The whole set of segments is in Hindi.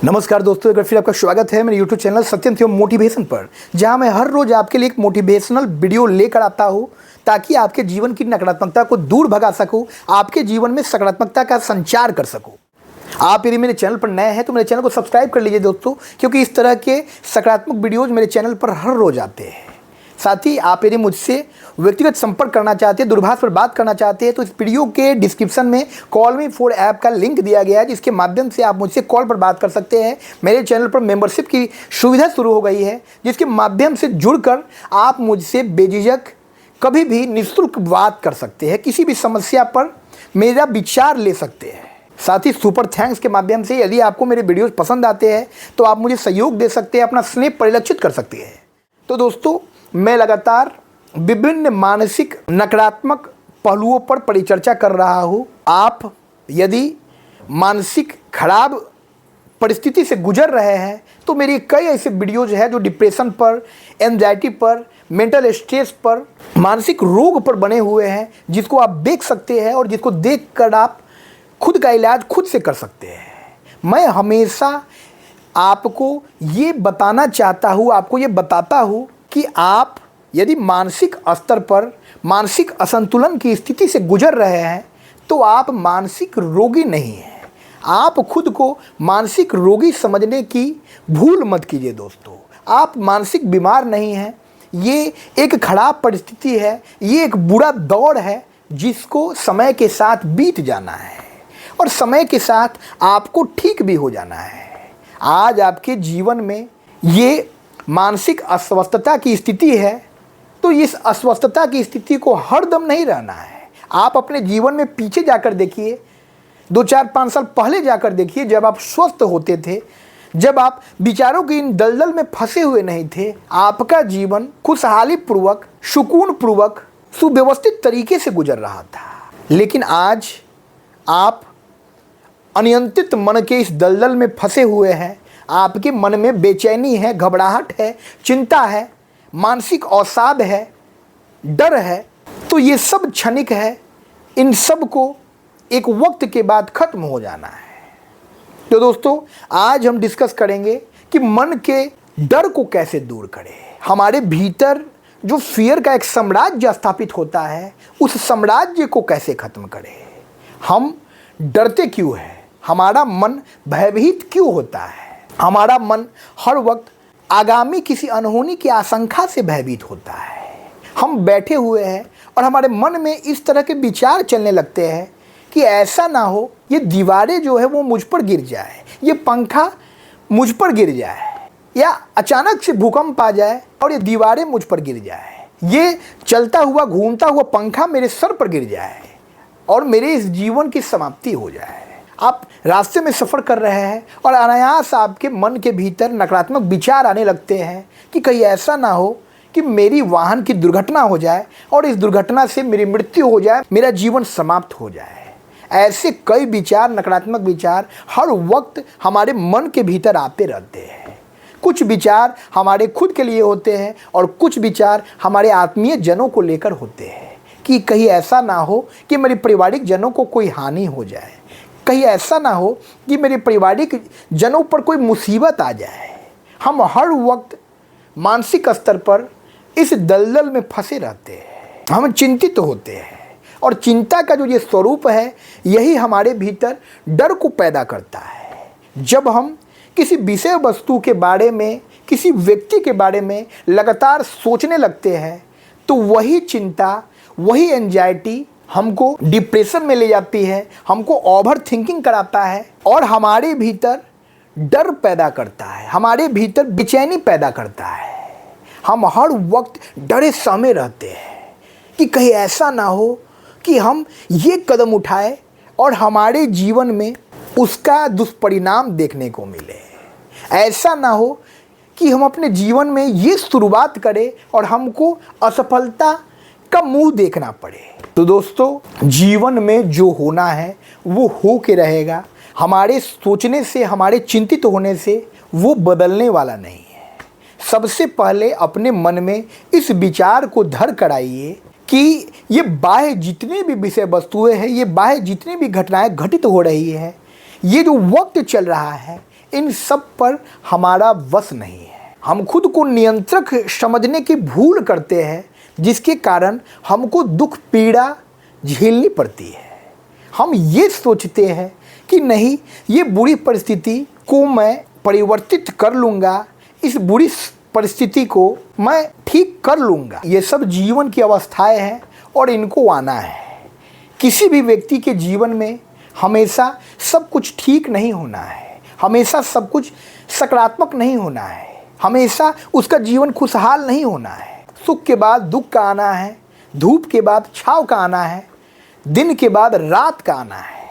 नमस्कार दोस्तों, एक बार फिर आपका स्वागत है मेरे YouTube चैनल सत्यम शिवम मोटिवेशन पर, जहां मैं हर रोज आपके लिए एक मोटिवेशनल वीडियो लेकर आता हूं ताकि आपके जीवन की नकारात्मकता को दूर भगा सकूं, आपके जीवन में सकारात्मकता का संचार कर सकूं। आप यदि मेरे चैनल पर नए हैं तो मेरे चैनल को सब्सक्राइब कर लीजिए दोस्तों, क्योंकि इस तरह के सकारात्मक वीडियोज़ मेरे चैनल पर हर रोज आते हैं। साथ ही आप यदि मुझसे व्यक्तिगत संपर्क करना चाहते हैं, दूरभाष पर बात करना चाहते हैं, तो इस वीडियो के डिस्क्रिप्शन में कॉल मी फॉर ऐप का लिंक दिया गया है, जिसके माध्यम से आप मुझसे कॉल पर बात कर सकते हैं। मेरे चैनल पर मेंबरशिप की सुविधा शुरू हो गई है, जिसके माध्यम से जुड़कर आप मुझसे बेझिझक कभी भी निःशुल्क बात कर सकते हैं, किसी भी समस्या पर मेरा विचार ले सकते हैं। साथ ही सुपर थैंक्स के माध्यम से यदि आपको मेरे वीडियोज़ पसंद आते हैं तो आप मुझे सहयोग दे सकते हैं, अपना स्नेह परिलक्षित कर सकते हैं। तो दोस्तों, मैं लगातार विभिन्न मानसिक नकारात्मक पहलुओं पर परिचर्चा कर रहा हूँ। आप यदि मानसिक खराब परिस्थिति से गुजर रहे हैं तो मेरी कई ऐसे वीडियोज हैं जो डिप्रेशन पर, एंजाइटी पर, मेंटल स्ट्रेस पर, मानसिक रोग पर बने हुए हैं, जिसको आप देख सकते हैं और जिसको देखकर आप खुद का इलाज खुद से कर सकते हैं। मैं हमेशा आपको ये बताना चाहता हूँ, आपको ये बताता हूँ कि आप यदि मानसिक स्तर पर मानसिक असंतुलन की स्थिति से गुजर रहे हैं तो आप मानसिक रोगी नहीं हैं। आप खुद को मानसिक रोगी समझने की भूल मत कीजिए दोस्तों। आप मानसिक बीमार नहीं हैं। ये एक खराब परिस्थिति है, ये एक बुरा दौर है जिसको समय के साथ बीत जाना है और समय के साथ आपको ठीक भी हो जाना है। आज आपके जीवन में ये मानसिक अस्वस्थता की स्थिति है, तो इस अस्वस्थता की स्थिति को हरदम नहीं रहना है। आप अपने जीवन में पीछे जाकर देखिए, 2-4-5 साल पहले जाकर देखिए, जब आप स्वस्थ होते थे, जब आप विचारों की इन दलदल में फंसे हुए नहीं थे, आपका जीवन खुशहाली पूर्वक, सुकून पूर्वक, सुव्यवस्थित तरीके से गुजर रहा था। लेकिन आज आप अनियंत्रित मन के इस दलदल में फंसे हुए हैं। आपके मन में बेचैनी है, घबराहट है, चिंता है, मानसिक अवसाद है, डर है। तो ये सब क्षणिक है, इन सब को एक वक्त के बाद खत्म हो जाना है। तो दोस्तों, आज हम डिस्कस करेंगे कि मन के डर को कैसे दूर करें। हमारे भीतर जो फियर का एक साम्राज्य स्थापित होता है, उस साम्राज्य को कैसे खत्म करें। हम डरते क्यों हैं? हमारा मन भयभीत क्यों होता है? हमारा मन हर वक्त आगामी किसी अनहोनी की आशंका से भयभीत होता है। हम बैठे हुए हैं और हमारे मन में इस तरह के विचार चलने लगते हैं कि ऐसा ना हो ये दीवारें जो है वो मुझ पर गिर जाए, ये पंखा मुझ पर गिर जाए, या अचानक से भूकंप आ जाए और ये दीवारें मुझ पर गिर जाए, ये चलता हुआ घूमता हुआ पंखा मेरे सर पर गिर जाए और मेरे इस जीवन की समाप्ति हो जाए। आप रास्ते में सफ़र कर रहे हैं और अनायास आपके मन के भीतर नकारात्मक विचार आने लगते हैं कि कहीं ऐसा ना हो कि मेरी वाहन की दुर्घटना हो जाए और इस दुर्घटना से मेरी मृत्यु हो जाए, मेरा जीवन समाप्त हो जाए। ऐसे कई विचार, नकारात्मक विचार हर वक्त हमारे मन के भीतर आते रहते हैं। कुछ विचार हमारे खुद के लिए होते हैं और कुछ विचार हमारे आत्मीय जनों को लेकर होते हैं कि कहीं ऐसा ना हो कि मेरे पारिवारिक जनों को कोई हानि हो जाए, कहीं ऐसा ना हो कि मेरे पारिवारिक जनों पर कोई मुसीबत आ जाए। हम हर वक्त मानसिक स्तर पर इस दलदल में फंसे रहते हैं। हम चिंतित होते हैं और चिंता का जो ये स्वरूप है, यही हमारे भीतर डर को पैदा करता है। जब हम किसी विषय वस्तु के बारे में, किसी व्यक्ति के बारे में लगातार सोचने लगते हैं तो वही चिंता, वही एंजाइटी हमको डिप्रेशन में ले जाती है, हमको ओवर थिंकिंग कराता है और हमारे भीतर डर पैदा करता है, हमारे भीतर बेचैनी पैदा करता है। हम हर वक्त डरे सहमे रहते हैं कि कहीं ऐसा ना हो कि हम ये कदम उठाए और हमारे जीवन में उसका दुष्परिणाम देखने को मिले। ऐसा ना हो कि हम अपने जीवन में ये शुरुआत करें और हमको असफलता का मुंह देखना पड़े। तो दोस्तों, जीवन में जो होना है वो हो के रहेगा। हमारे सोचने से, हमारे चिंतित होने से वो बदलने वाला नहीं है। सबसे पहले अपने मन में इस विचार को धर कर आइए कि ये बाह्य जितने भी विषय वस्तुएं हैं, ये बाह्य जितनी भी घटनाएं घटित हो रही है, ये जो वक्त चल रहा है, इन सब पर हमारा वश नहीं है। हम खुद को नियंत्रक समझने की भूल करते हैं, जिसके कारण हमको दुख पीड़ा झेलनी पड़ती है। हम ये सोचते हैं कि नहीं, ये बुरी परिस्थिति को मैं परिवर्तित कर लूँगा, इस बुरी परिस्थिति को मैं ठीक कर लूँगा। ये सब जीवन की अवस्थाएं हैं और इनको आना है। किसी भी व्यक्ति के जीवन में हमेशा सब कुछ ठीक नहीं होना है, हमेशा सब कुछ सकारात्मक नहीं होना है, हमेशा उसका जीवन खुशहाल नहीं होना है। सुख के बाद दुख का आना है, धूप के बाद छाँव का आना है, दिन के बाद रात का आना है।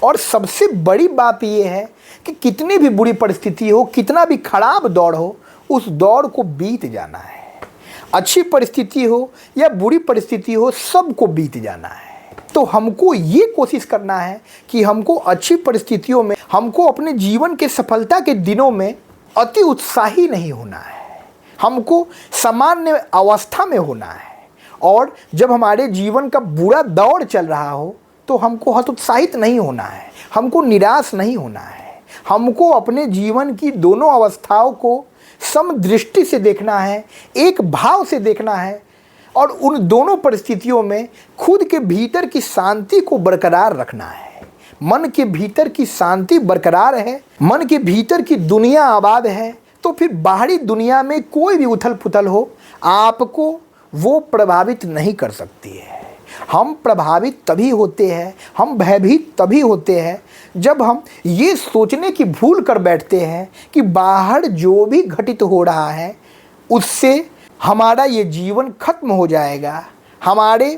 और सबसे बड़ी बात यह है कि कितनी भी बुरी परिस्थिति हो, कितना भी खराब दौर हो, उस दौर को बीत जाना है। अच्छी परिस्थिति हो या बुरी परिस्थिति हो, सबको बीत जाना है। तो हमको ये कोशिश करना है कि हमको अच्छी परिस्थितियों में, हमको अपने जीवन के सफलता के दिनों में अति उत्साही नहीं होना है, हमको सामान्य अवस्था में होना है। और जब हमारे जीवन का बुरा दौर चल रहा हो तो हमको हतोत्साहित नहीं होना है, हमको निराश नहीं होना है। हमको अपने जीवन की दोनों अवस्थाओं को समदृष्टि से देखना है, एक भाव से देखना है और उन दोनों परिस्थितियों में खुद के भीतर की शांति को बरकरार रखना है। मन के भीतर की शांति बरकरार है, मन के भीतर की दुनिया आबाद है, तो फिर बाहरी दुनिया में कोई भी उथल पुथल हो, आपको वो प्रभावित नहीं कर सकती है। हम प्रभावित तभी होते हैं, हम भयभीत तभी होते हैं जब हम ये सोचने की भूल कर बैठते हैं कि बाहर जो भी घटित हो रहा है उससे हमारा ये जीवन खत्म हो जाएगा, हमारे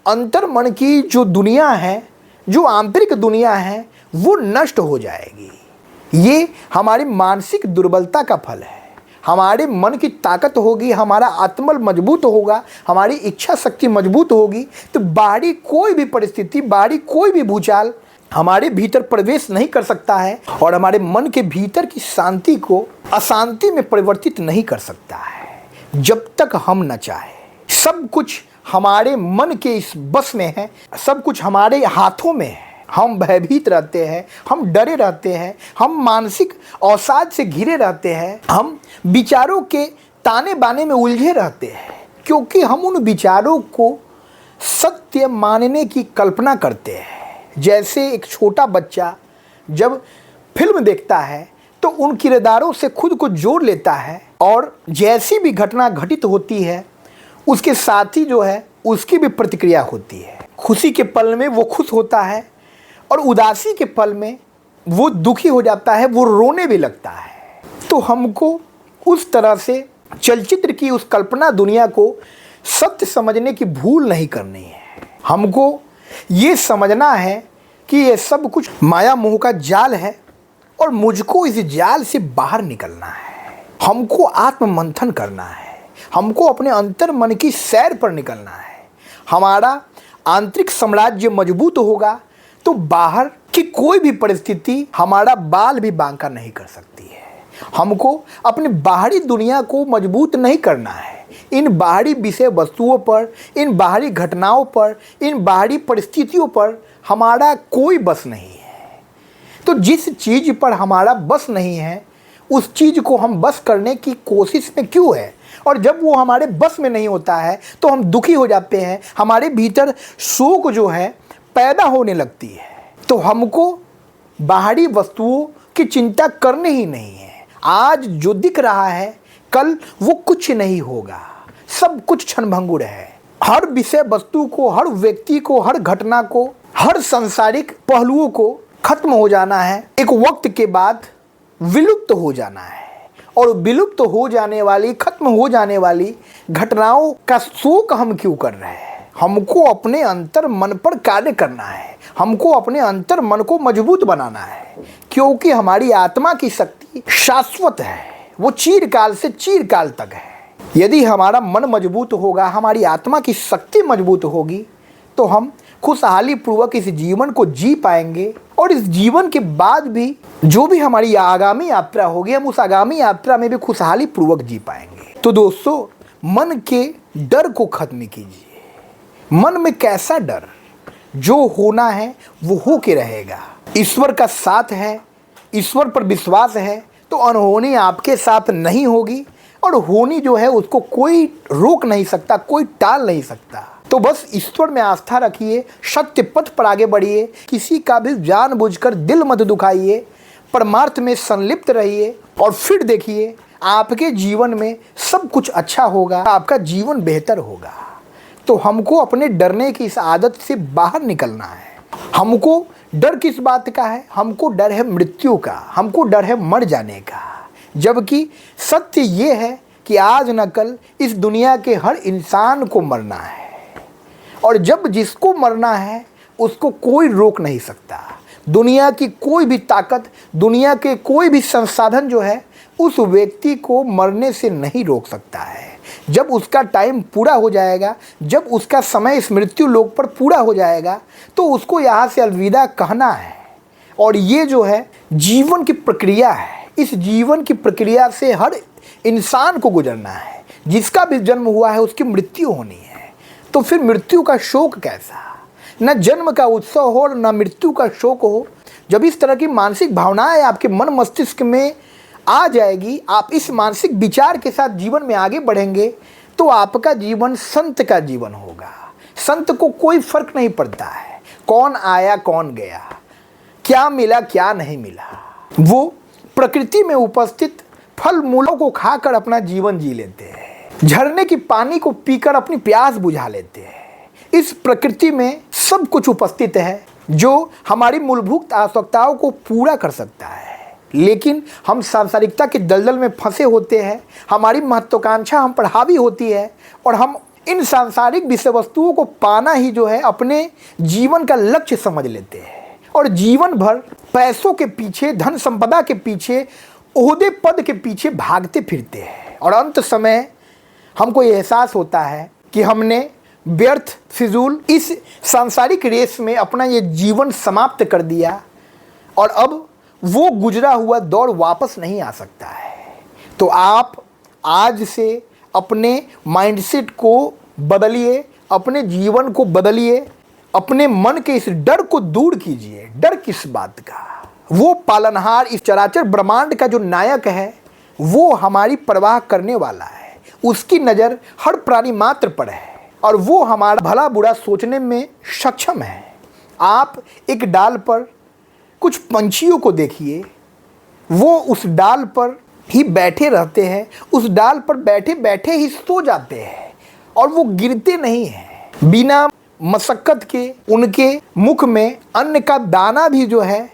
अंतर मन की जो दुनिया है, जो आंतरिक दुनिया है, वो नष्ट हो जाएगी। ये हमारी मानसिक दुर्बलता का फल है। हमारे मन की ताकत होगी, हमारा आत्मबल मजबूत होगा, हमारी इच्छा शक्ति मजबूत होगी, तो बाहरी कोई भी परिस्थिति, बाहरी कोई भी भूचाल हमारे भीतर प्रवेश नहीं कर सकता है और हमारे मन के भीतर की शांति को अशांति में परिवर्तित नहीं कर सकता है, जब तक हम न चाहे। सब कुछ हमारे मन के इस बस में है, सब कुछ हमारे हाथों में है। हम भयभीत रहते हैं, हम डरे रहते हैं, हम मानसिक अवसाद से घिरे रहते हैं, हम विचारों के ताने बाने में उलझे रहते हैं, क्योंकि हम उन विचारों को सत्य मानने की कल्पना करते हैं। जैसे एक छोटा बच्चा जब फिल्म देखता है तो उन किरदारों से खुद को जोड़ लेता है और जैसी भी घटना घटित होती है उसके साथी जो है उसकी भी प्रतिक्रिया होती है। खुशी के पल में वो खुश होता है और उदासी के पल में वो दुखी हो जाता है, वो रोने भी लगता है। तो हमको उस तरह से चलचित्र की उस कल्पना दुनिया को सत्य समझने की भूल नहीं करनी है। हमको ये समझना है कि ये सब कुछ माया मोह का जाल है और मुझको इस जाल से बाहर निकलना है। हमको आत्म मंथन करना है, हमको अपने अंतर मन की सैर पर निकलना है। हमारा आंतरिक साम्राज्य मजबूत होगा तो बाहर की कोई भी परिस्थिति हमारा बाल भी बांका नहीं कर सकती है। हमको अपनी बाहरी दुनिया को मजबूत नहीं करना है। इन बाहरी विषय वस्तुओं पर, इन बाहरी घटनाओं पर, इन बाहरी परिस्थितियों पर हमारा कोई बस नहीं है। तो जिस चीज़ पर हमारा बस नहीं है उस चीज़ को हम बस करने की कोशिश में क्यों है, और जब वो हमारे बस में नहीं होता है तो हम दुखी हो जाते हैं, हमारे भीतर शोक जो है पैदा होने लगती है। तो हमको बाहरी वस्तुओं की चिंता करनी ही नहीं है। आज जो दिख रहा है कल वो कुछ नहीं होगा, सब कुछ क्षणभंगुर है। हर विषय वस्तु को, हर व्यक्ति को, हर घटना को, हर सांसारिक पहलुओं को खत्म हो जाना है, एक वक्त के बाद विलुप्त हो जाना है। और विलुप्त हो जाने वाली, खत्म हो जाने वाली घटनाओं का शोक हम क्यों कर रहे हैं? हमको अपने अंतर मन पर कार्य करना है, हमको अपने अंतर मन को मजबूत बनाना है, क्योंकि हमारी आत्मा की शक्ति शाश्वत है, वो चिरकाल से चिरकाल तक है। यदि हमारा मन मजबूत होगा, हमारी आत्मा की शक्ति मजबूत होगी, तो हम खुशहाली पूर्वक इस जीवन को जी पाएंगे और इस जीवन के बाद भी जो भी हमारी आगामी यात्रा होगी, हम उस आगामी यात्रा में भी खुशहाली पूर्वक जी पाएंगे। तो दोस्तों, मन के डर को खत्म कीजिए। मन में कैसा डर? जो होना है वो हो के रहेगा। ईश्वर का साथ है, ईश्वर पर विश्वास है तो अनहोनी आपके साथ नहीं होगी, और होनी जो है उसको कोई रोक नहीं सकता, कोई टाल नहीं सकता। तो बस ईश्वर में आस्था रखिए, सत्य पथ पर आगे बढ़िए, किसी का भी जानबूझकर दिल मत दुखाइए, परमार्थ में संलिप्त रहिए, और फिर देखिए आपके जीवन में सब कुछ अच्छा होगा, आपका जीवन बेहतर होगा। तो हमको अपने डरने की इस आदत से बाहर निकलना है। हमको डर किस बात का है? हमको डर है मृत्यु का, हमको डर है मर जाने का। जबकि सत्य ये है कि आज न कल इस दुनिया के हर इंसान को मरना है, और जब जिसको मरना है उसको कोई रोक नहीं सकता। दुनिया की कोई भी ताकत, दुनिया के कोई भी संसाधन जो है उस व्यक्ति को मरने से नहीं रोक सकता है। जब उसका टाइम पूरा हो जाएगा, जब उसका समय इस मृत्यु लोक पर पूरा हो जाएगा, तो उसको यहाँ से अलविदा कहना है। और ये जो है जीवन की प्रक्रिया है, इस जीवन की प्रक्रिया से हर इंसान को गुजरना है। जिसका भी जन्म हुआ है उसकी मृत्यु होनी है, तो फिर मृत्यु का शोक कैसा? न जन्म का उत्सव हो, न मृत्यु का शोक हो। जब इस तरह की मानसिक भावनाएं आपके मन मस्तिष्क में आ जाएगी, आप इस मानसिक विचार के साथ जीवन में आगे बढ़ेंगे, तो आपका जीवन संत का जीवन होगा। संत को कोई फर्क नहीं पड़ता है कौन आया कौन गया, क्या मिला क्या नहीं मिला। वो प्रकृति में उपस्थित फल मूलों को खाकर अपना जीवन जी लेते हैं, झरने की पानी को पीकर अपनी प्यास बुझा लेते हैं। इस प्रकृति में सब कुछ उपस्थित है जो हमारी मूलभूत आवश्यकताओं को पूरा कर सकता है, लेकिन हम सांसारिकता के दलदल में फंसे होते हैं। हमारी महत्वाकांक्षा हम पर हावी होती है, और हम इन सांसारिक विषय वस्तुओं को पाना ही जो है अपने जीवन का लक्ष्य समझ लेते हैं, और जीवन भर पैसों के पीछे, धन संपदा के पीछे, ओहदे पद के पीछे भागते फिरते हैं। और अंत समय हमको ये एहसास होता है कि हमने व्यर्थ फिजूल इस सांसारिक रेस में अपना ये जीवन समाप्त कर दिया, और अब वो गुजरा हुआ दौर वापस नहीं आ सकता है। तो आप आज से अपने माइंडसेट को बदलिए, अपने जीवन को बदलिए, अपने मन के इस डर को दूर कीजिए। डर किस बात का? वो पालनहार, इस चराचर ब्रह्मांड का जो नायक है, वो हमारी परवाह करने वाला है। उसकी नज़र हर प्राणी मात्र पर है, और वो हमारा भला बुरा सोचने में सक्षम है। आप एक डाल पर कुछ पंछियों को देखिए, वो उस डाल पर ही बैठे रहते हैं, उस डाल पर बैठे बैठे ही सो जाते हैं, और वो गिरते नहीं हैं। बिना मशक्कत के उनके मुख में अन्न का दाना भी जो है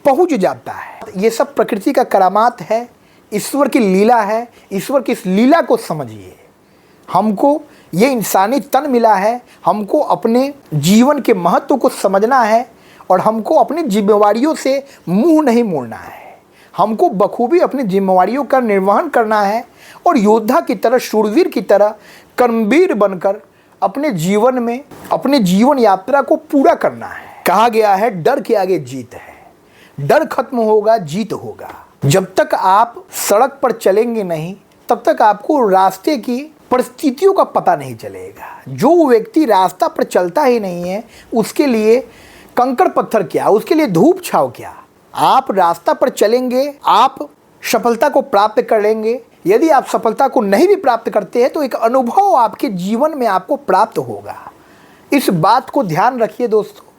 पहुंच जाता है। ये सब प्रकृति का करामात है, ईश्वर की लीला है। ईश्वर की इस लीला को समझिए। हमको ये इंसानी तन मिला है, हमको अपने जीवन के महत्व को समझना है, और हमको अपनी जिम्मेवारियों से मुंह नहीं मोड़ना है। हमको बखूबी अपनी जिम्मेवारियों का निर्वहन करना है, और योद्धा की तरह, शूरवीर की तरह कर्मवीर बनकर अपने जीवन में, अपने जीवन यात्रा को पूरा करना है। कहा गया है डर के आगे जीत है। डर खत्म होगा, जीत होगा। जब तक आप सड़क पर चलेंगे नहीं, तब तक आपको रास्ते की परिस्थितियों का पता नहीं चलेगा। जो व्यक्ति रास्ता पर चलता ही नहीं है, उसके लिए कंकड़ पत्थर क्या, उसके लिए धूप छाव क्या। आप रास्ता पर चलेंगे, आप सफलता को प्राप्त कर लेंगे। यदि आप सफलता को नहीं भी प्राप्त करते हैं, तो एक अनुभव आपके जीवन में आपको प्राप्त होगा। इस बात को ध्यान रखिए दोस्तों।